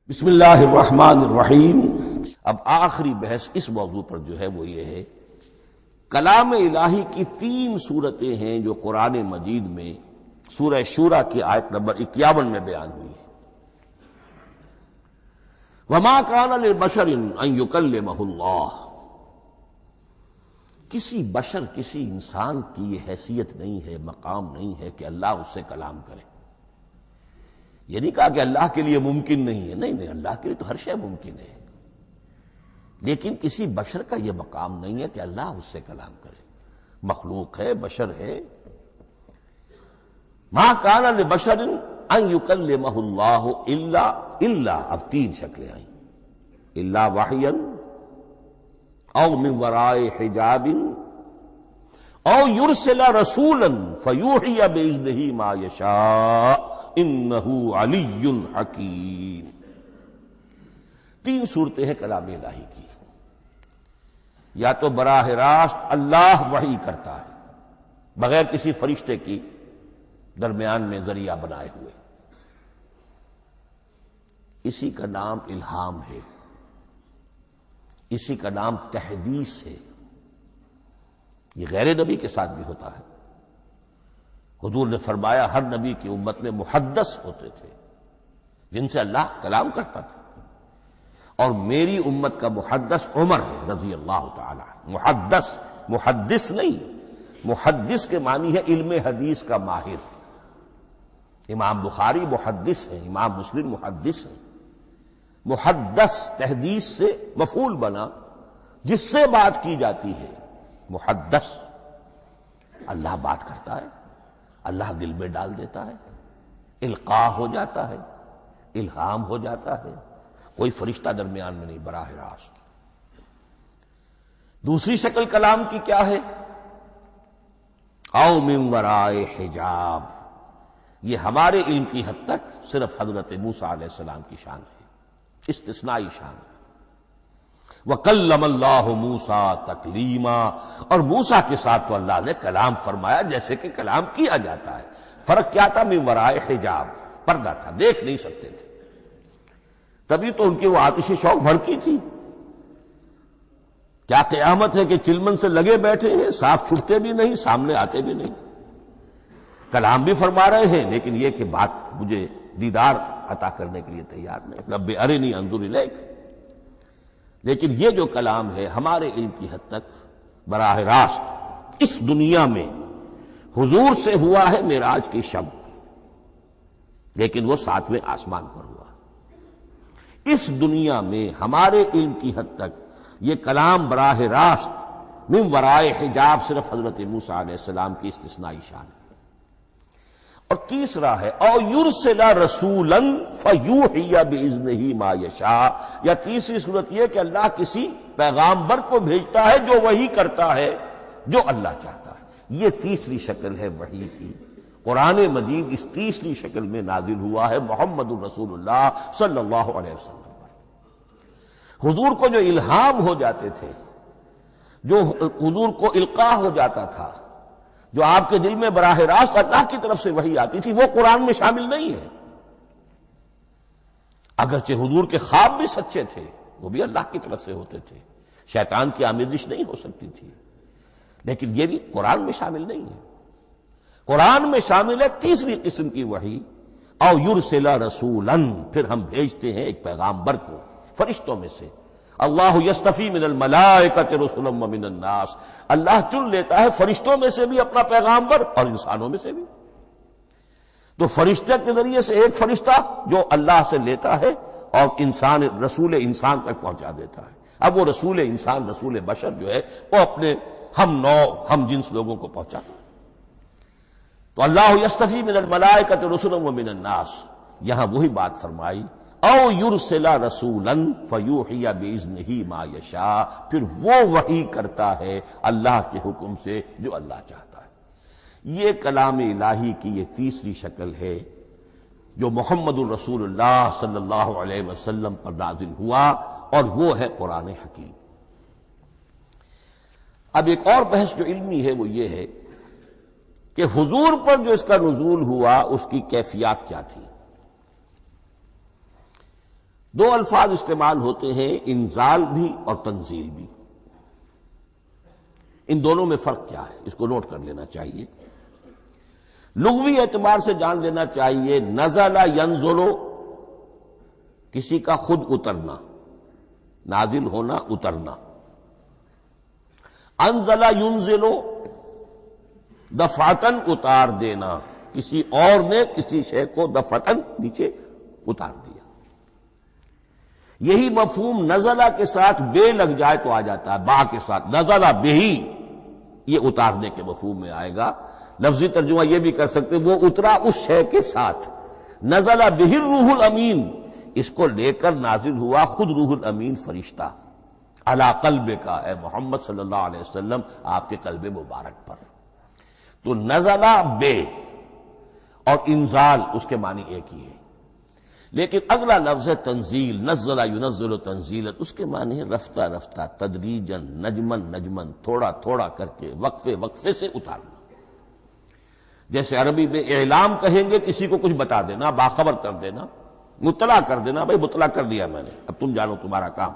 بسم اللہ الرحمن الرحیم۔ اب آخری بحث اس موضوع پر جو ہے وہ یہ ہے، کلام الہی کی تین صورتیں ہیں جو قرآن مجید میں سورہ شورى کی آیت نمبر 51 میں بیان ہوئی ہے۔ وما کان لبشر ان یکلمہ اللہ، کسی بشر کسی انسان کی یہ حیثیت نہیں ہے، مقام نہیں ہے کہ اللہ اس سے کلام کرے۔ یہ نہیں کہا کہ اللہ کے لیے ممکن نہیں ہے، نہیں، اللہ کے لیے تو ہر شے ممکن ہے، لیکن کسی بشر کا یہ مقام نہیں ہے کہ اللہ اس سے کلام کرے۔ مخلوق ہے، بشر ہے۔ ما کان لبشر ان یکلمہ اللہ الا اب تین شکلیں آئیں، الا وحیا او من وراء حجاب او یرسل رسولا فیوحی باذنہ ما یشاء انہ علی حکیم۔ تین صورتیں ہیں کلام الہی کی، یا تو براہ راست اللہ وحی کرتا ہے بغیر کسی فرشتے کی درمیان میں ذریعہ بنائے ہوئے، اسی کا نام الہام ہے، اسی کا نام تحدیث ہے۔ یہ غیر نبی کے ساتھ بھی ہوتا ہے۔ حضور نے فرمایا ہر نبی کی امت میں محدث ہوتے تھے جن سے اللہ کلام کرتا تھا، اور میری امت کا محدث عمر ہے رضی اللہ تعالی عنہ۔ محدث، محدث نہیں، محدث کے معنی ہے علم حدیث کا ماہر۔ امام بخاری محدث ہیں، امام مسلم محدث ہیں۔ محدث تحدیث سے مفعول بنا، جس سے بات کی جاتی ہے۔ محدث، اللہ بات کرتا ہے، اللہ دل میں ڈال دیتا ہے، القاء ہو جاتا ہے، الہام ہو جاتا ہے، کوئی فرشتہ درمیان میں نہیں، براہ راست۔ دوسری شکل کلام کی کیا ہے؟ او من وراء حجاب، یہ ہمارے علم کی حد تک صرف حضرت موسیٰ علیہ السلام کی شان ہے، استثنائی شان ہے۔ وَكَلَّمَ اللَّهُ مُوسَىٰ تَكْلِيمًا، اور موسیٰ کے ساتھ تو اللہ نے کلام فرمایا جیسے کہ کلام کیا جاتا ہے۔ فرق کیا تھا؟ من ورائے حجاب، پردہ تھا، دیکھ نہیں سکتے تھے۔ تبھی تو ان کی وہ آتش شوق بھڑکی تھی۔ کیا قیامت ہے کہ چلمن سے لگے بیٹھے ہیں، صاف چھٹتے بھی نہیں، سامنے آتے بھی نہیں، کلام بھی فرما رہے ہیں، لیکن یہ کہ بات مجھے دیدار عطا کرنے کے لیے تیار نہیں، رب ارنی انظر الیک۔ لیکن یہ جو کلام ہے ہمارے علم کی حد تک براہ راست اس دنیا میں حضور سے ہوا ہے معراج کی شب، لیکن وہ 7ویں آسمان پر ہوا۔ اس دنیا میں ہمارے علم کی حد تک یہ کلام براہ راست من ورائے حجاب صرف حضرت موسیٰ علیہ السلام کی استثنائی شان ہے۔ اور تیسرا ہے او یرسل رسولا فیوحی باذنہ ما یشاء، یا تیسری صورت یہ کہ اللہ کسی پیغامبر کو بھیجتا ہے جو وحی کرتا ہے جو اللہ چاہتا ہے۔ یہ تیسری شکل ہے وحی کی۔ قرآن مجید اس تیسری شکل میں نازل ہوا ہے محمد الرسول اللہ صلی اللہ علیہ وسلم پر۔ حضور کو جو الہام ہو جاتے تھے، جو حضور کو القاء ہو جاتا تھا، جو آپ کے دل میں براہ راست اللہ کی طرف سے وحی آتی تھی، وہ قرآن میں شامل نہیں ہے۔ اگرچہ حضور کے خواب بھی سچے تھے، وہ بھی اللہ کی طرف سے ہوتے تھے، شیطان کی آمیزش نہیں ہو سکتی تھی، لیکن یہ بھی قرآن میں شامل نہیں ہے۔ قرآن میں شامل ہے تیسری قسم کی وحی، او یرسل رسولا، پھر ہم بھیجتے ہیں ایک پیغامبر کو فرشتوں میں سے۔ اللہ یصطفی من الملائکۃ رسلا ومن الناس، اللہ چن لیتا ہے فرشتوں میں سے بھی اپنا پیغامبر اور انسانوں میں سے بھی۔ تو فرشتے کے ذریعے سے ایک فرشتہ جو اللہ سے لیتا ہے اور انسان، رسول انسان تک پہنچا دیتا ہے۔ اب وہ رسول انسان، رسول بشر جو ہے وہ اپنے ہم نوع، ہم جنس لوگوں کو پہنچاتا ہے۔ تو اللہ یصطفی من الملائکۃ رسلا ومن الناس، یہاں وہی بات فرمائی او یرسل رسولا فیوحی باذنہ ما یشاء، پھر وہ وحی کرتا ہے اللہ کے حکم سے جو اللہ چاہتا ہے۔ یہ کلام الہی کی یہ تیسری شکل ہے جو محمد الرسول اللہ صلی اللہ علیہ وسلم پر نازل ہوا، اور وہ ہے قرآن حکیم۔ اب ایک اور بحث جو علمی ہے وہ یہ ہے کہ حضور پر جو اس کا نزول ہوا اس کی کیفیات کیا تھی۔ دو الفاظ استعمال ہوتے ہیں، انزال بھی اور تنزیل بھی۔ ان دونوں میں فرق کیا ہے، اس کو نوٹ کر لینا چاہیے۔ لغوی اعتبار سے جان لینا چاہیے، نزل ینزل کسی کا خود اترنا، نازل ہونا، اترنا۔ انزل ینزل دفعتن اتار دینا، کسی اور نے کسی شے کو دفعتن نیچے اتار دیا۔ یہی مفہوم نزلہ کے ساتھ بے لگ جائے تو آ جاتا ہے، با کے ساتھ نزلہ بہی، یہ اتارنے کے مفہوم میں آئے گا۔ لفظی ترجمہ یہ بھی کر سکتے وہ اترا اس شے کے ساتھ۔ نزل بہ الروح الامین، اس کو لے کر نازل ہوا خود روح الامین فرشتہ، علی قلبک، اے محمد صلی اللہ علیہ وسلم، آپ کے قلب مبارک پر۔ تو نزل بے اور انزال اس کے معنی ایک ہی ہے، لیکن اگلا لفظ ہے تنزیل، نزل ینزل تنزیلا، اس کے معنی ہے رفتہ رفتہ، تدریجاً، نجمن نجمن، تھوڑا تھوڑا کر کے، وقفے وقفے سے اتارنا۔ جیسے عربی میں اعلام کہیں گے، کسی کو کچھ بتا دینا، باخبر کر دینا، مطلع کر دینا، بھائی مطلع کر دیا میں نے، اب تم جانو تمہارا کام،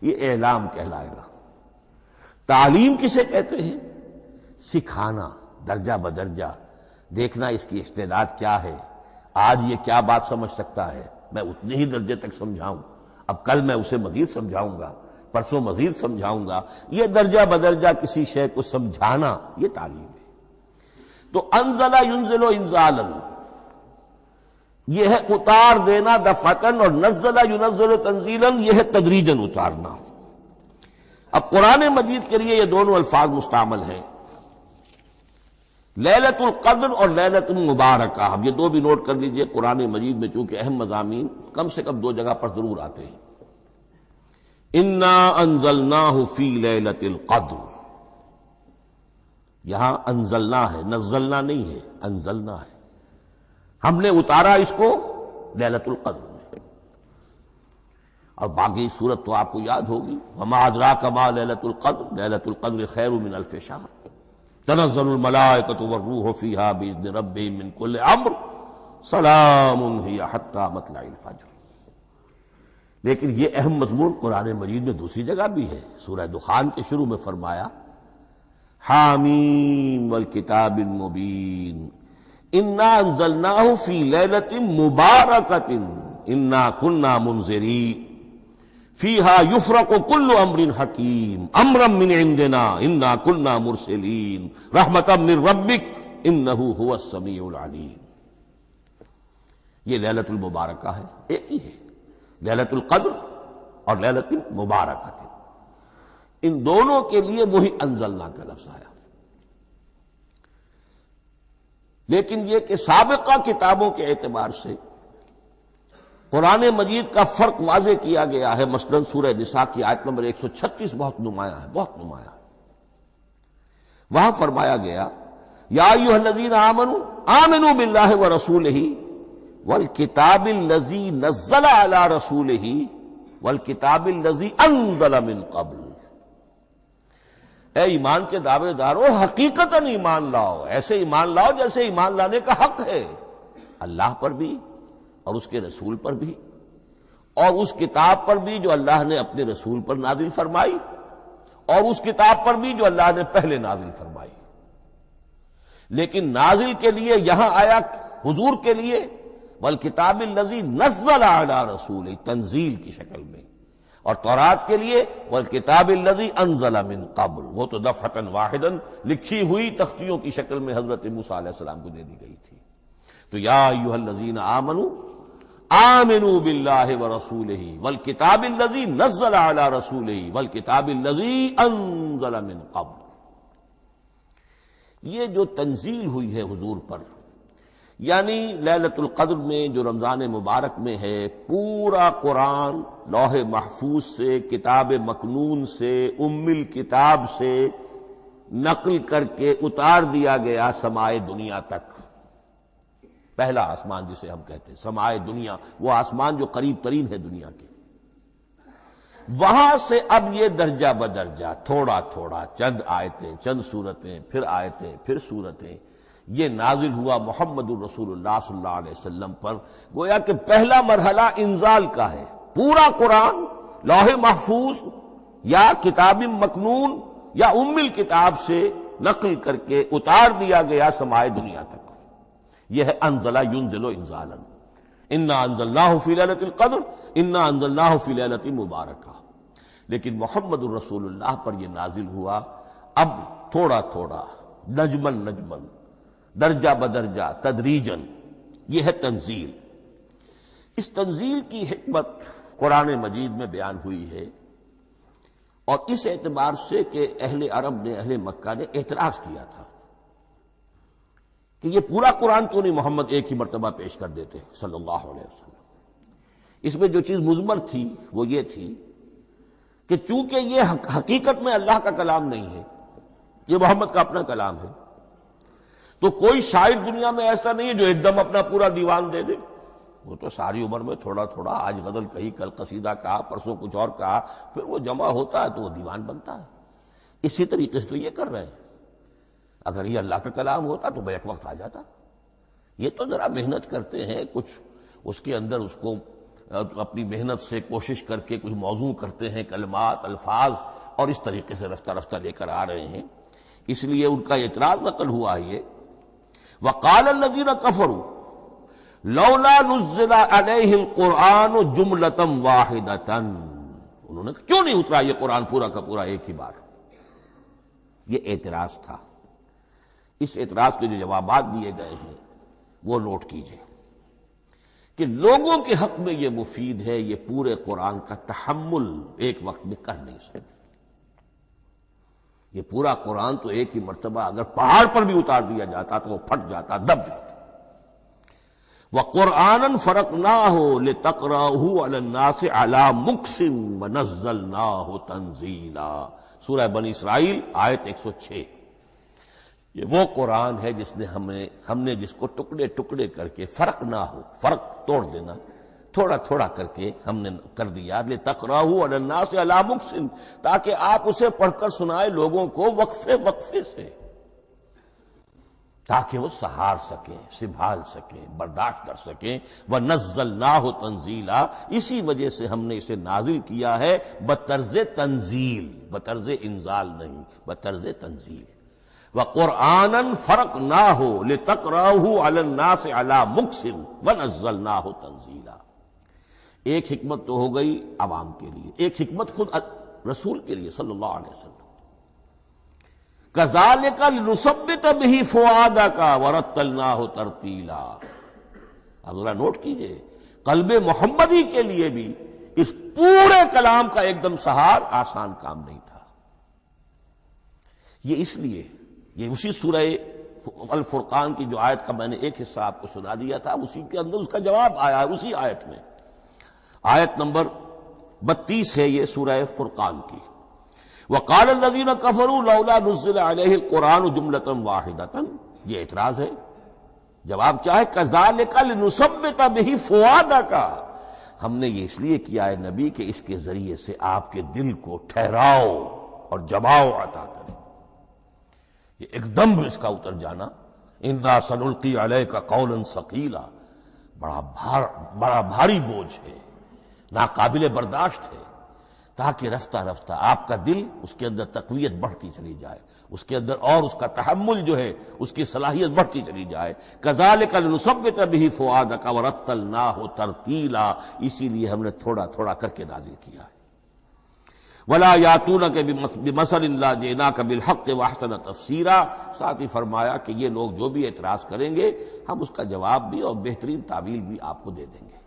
یہ اعلام کہلائے گا۔ تعلیم کسے کہتے ہیں؟ سکھانا، درجہ بدرجہ، دیکھنا اس کی استعداد کیا ہے، آج یہ کیا بات سمجھ سکتا ہے، میں اتنے ہی درجے تک سمجھاؤں، اب کل میں اسے مزید سمجھاؤں گا، پرسوں مزید سمجھاؤں گا۔ یہ درجہ بدرجہ کسی شے کو سمجھانا، یہ تعلیم ہے۔ تو انزل ینزل انزالا، یہ ہے اتار دینا دفعتن، اور نزل ینزل تنزیلا، یہ ہے تدریجاً اتارنا۔ اب قرآن مجید کے لیے یہ دونوں الفاظ مستعمل ہیں، لیلۃ القدر اور لیلۃ المبارکہ۔ اب یہ دو بھی نوٹ کر لیجئے، قرآن مجید میں چونکہ اہم مضامین کم سے کم دو جگہ پر ضرور آتے ہیں۔ انا انزلناہ فی لیلۃ القدر، یہاں انزلنا ہے، نزلنا نہیں ہے، انزلنا ہے، ہم نے اتارا اس کو لیلۃ القدر میں۔ اور باقی صورت تو آپ کو یاد ہوگی، وما ادراک ما لیلۃ القدر، لیلۃ القدر خیر من الف شہر، تنزل الملائکۃ والروح فیہا باذن ربہم من کل امر، سلام ہی حتی مطلع الفجر۔ لیکن یہ اہم مضمون قرآن مجید میں دوسری جگہ بھی ہے، سورہ دخان کے شروع میں فرمایا حامیم والکتاب المبین انا انزلناہ فی لیلۃ مبارکۃ انا کنا منذرین فیہا یفرق کل امر حکیم امرا من عندنا انا کنا مرسلین رحمتا من ربک انہ هو السمیع العلیم۔ یہ لیلۃ المبارکہ ہے، ایک ہی ہے، لیلۃ القدر اور لیلۃ المبارکۃ، ان دونوں کے لیے وہی انزلنا کا لفظ آیا۔ لیکن یہ کہ سابقہ کتابوں کے اعتبار سے قرآن مجید کا فرق واضح کیا گیا ہے، مثلا سورہ نساء کی آیت نمبر 136 بہت نمایاں ہے، بہت نمایاں ہے۔ وہاں فرمایا گیا یا ایھا الذین آمنوا آمنوا باللہ ورسولہ والکتاب الذی نزل علی رسولہ والکتاب الذی انزل من قبل۔ اے ایمان کے دعوے دارو، حقیقتاً ایمان لاؤ، ایسے ایمان لاؤ جیسے ایمان لانے کا حق ہے، اللہ پر بھی اور اس کے رسول پر بھی، اور اس کتاب پر بھی جو اللہ نے اپنے رسول پر نازل فرمائی، اور اس کتاب پر بھی جو اللہ نے پہلے نازل فرمائی۔ لیکن نازل کے لیے یہاں آیا حضور کے لیے والکتاب الذی نزل علی رسولہ، تنزیل کی شکل میں، اور تورات کے لیے والکتاب الذی انزل من قبل، وہ تو دفعۃ واحدا لکھی ہوئی تختیوں کی شکل میں حضرت موسیٰ علیہ السلام کو دے دی گئی تھی۔ تو یا ایھا الذین آمنوا آمنوا باللہ ورسولہ والکتاب الذی نزل علی رسولہ والکتاب الذی انزل من قبل۔ یہ جو تنزیل ہوئی ہے حضور پر، یعنی لیلۃ القدر میں جو رمضان مبارک میں ہے، پورا قرآن لوح محفوظ سے، کتاب مکنون سے، ام الکتاب سے نقل کر کے اتار دیا گیا سمائے دنیا تک۔ پہلا آسمان جسے ہم کہتے ہیں سمائے دنیا، وہ آسمان جو قریب ترین ہے دنیا کے، وہاں سے اب یہ درجہ بدرجہ، تھوڑا تھوڑا، چند آیتیں، چند سورتیں، پھر آیتیں، پھر سورتیں، یہ نازل ہوا محمد الرسول اللہ صلی اللہ علیہ وسلم پر۔ گویا کہ پہلا مرحلہ انزال کا ہے، پورا قرآن لوح محفوظ یا کتاب مکنون یا ام الکتاب سے نقل کر کے اتار دیا گیا سمائے دنیا تک. یہ ہے انزل ینزل انزالا انا انزلناہ فی لیلۃ القدر انا انزلناہ فی لیلۃ مبارکہ. لیکن محمد الرسول اللہ پر یہ نازل ہوا اب تھوڑا تھوڑا، نجمن نجمن، درجہ بدرجہ، تدریجن. یہ ہے تنزیل. اس تنزیل کی حکمت قرآن مجید میں بیان ہوئی ہے، اور اس اعتبار سے کہ اہل عرب نے، اہل مکہ نے اعتراض کیا تھا کہ یہ پورا قرآن تو نہیں محمد ایک ہی مرتبہ پیش کر دیتے صلی اللہ علیہ وسلم. اس میں جو چیز مضمر تھی وہ یہ تھی کہ چونکہ یہ حقیقت میں اللہ کا کلام نہیں ہے، یہ محمد کا اپنا کلام ہے، تو کوئی شاعر دنیا میں ایسا نہیں ہے جو ایک دم اپنا پورا دیوان دے دے. وہ تو ساری عمر میں تھوڑا تھوڑا، آج غزل کہی، کل قصیدہ کہا، پرسوں کچھ اور کہا، پھر وہ جمع ہوتا ہے تو وہ دیوان بنتا ہے. اسی طریقے سے تو یہ کر رہے ہیں. اگر یہ اللہ کا کلام ہوتا تو بیک وقت آ جاتا. یہ تو ذرا محنت کرتے ہیں، کچھ اس کے اندر اس کو اپنی محنت سے کوشش کر کے کچھ موضوع کرتے ہیں، کلمات، الفاظ، اور اس طریقے سے رفتہ رفتہ لے کر آ رہے ہیں. اس لیے ان کا اعتراض نقل ہوا ہے. وقال الذین کفروا لولا نزل علیہ القرآن جملۃ واحدۃ. انہوں نے کیوں نہیں اترا یہ قرآن پورا کا پورا ایک ہی بار؟ یہ اعتراض تھا. اس اعتراض کے جو جوابات دیے گئے ہیں وہ نوٹ کیجئے کہ لوگوں کے حق میں یہ مفید ہے، یہ پورے قرآن کا تحمل ایک وقت میں کر نہیں سکتے. یہ پورا قرآن تو ایک ہی مرتبہ اگر پہاڑ پر بھی اتار دیا جاتا تو وہ پھٹ جاتا، دب جاتا. وَقُرْآنًا فَرَقْنَاهُ لِتَقْرَأَهُ عَلَى النَّاسِ عَلَى مُكْثٍ وَنَزَّلْنَاهُ تَنزِيلًا. سورہ بنی اسرائیل آیت 106. یہ وہ قرآن ہے جس نے ہم نے جس کو ٹکڑے ٹکڑے کر کے، فرق نہ ہو، فرق توڑ دینا، تھوڑا تھوڑا کر کے ہم نے کر دیا. لِتَقْرَأَهُ عَلَى النَّاسِ عَلَى مُكْثٍ، تاکہ آپ اسے پڑھ کر سنائے لوگوں کو وقفے وقفے سے، تاکہ وہ سہار سکیں، سنبھال سکیں، برداشت کر سکیں. وَنَزَّلْنَاهُ تَنزِيلًا، اسی وجہ سے ہم نے اسے نازل کیا ہے بطرز تنزیل، بطرز انزال نہیں، بطرز تنزیل. وَقُرْآنًا فَرَقْنَاهُ لِتَقْرَأَهُ عَلَى النَّاسِ عَلَى مُكْثٍ وَنَزَّلْنَاهُ تَنزِيلًا. ایک حکمت تو ہو گئی عوام کے لیے، ایک حکمت خود رسول کے لیے صلی اللہ علیہ وسلم. كَذَلِكَ لِنُثَبِّتَ بِهِ فُؤَادَكَ وَرَتَّلْنَاهُ تَرْتِيلًا. اب ذرا نوٹ کیجئے، قلب محمدی کے لیے بھی اس پورے کلام کا ایک دم سہار آسان کام نہیں تھا. یہ اس لیے، یہ اسی سورہ الفرقان کی جو آیت کا میں نے ایک حصہ آپ کو سنا دیا تھا، اسی کے اندر اس کا جواب آیا ہے اسی آیت میں. آیت نمبر 32 ہے یہ سورہ فرقان کی. وقال الذین کفروا لولا نزل علیہ القرآن جملۃ واحدۃ. یہ اعتراض ہے. جواب کیا ہے؟ کذالک لنثبت بہ فؤادک. ہم نے یہ اس لیے کیا ہے نبی کہ اس کے ذریعے سے آپ کے دل کو ٹھہراؤ اور جماؤ عطا کرے. یہ ایک دم اس کا اتر جانا، انا سنلقی علیک قولا ثقیلا، بڑا بھاری بوجھ ہے، ناقابل برداشت ہے، تاکہ رفتہ رفتہ آپ کا دل، اس کے اندر تقویت بڑھتی چلی جائے، اس کے اندر اور اس کا تحمل جو ہے اس کی صلاحیت بڑھتی چلی جائے. کذالک لنثبت بہ فؤادک ورتلناہ ترتیلا. اسی لیے ہم نے تھوڑا تھوڑا کر کے نازل کیا ہے. ولا یاتونک بمثل الا جئناک بالحق واحسن تفسیرا. ساتھ ہی فرمایا کہ یہ لوگ جو بھی اعتراض کریں گے ہم اس کا جواب بھی اور بہترین تعویل بھی آپ کو دے دیں گے.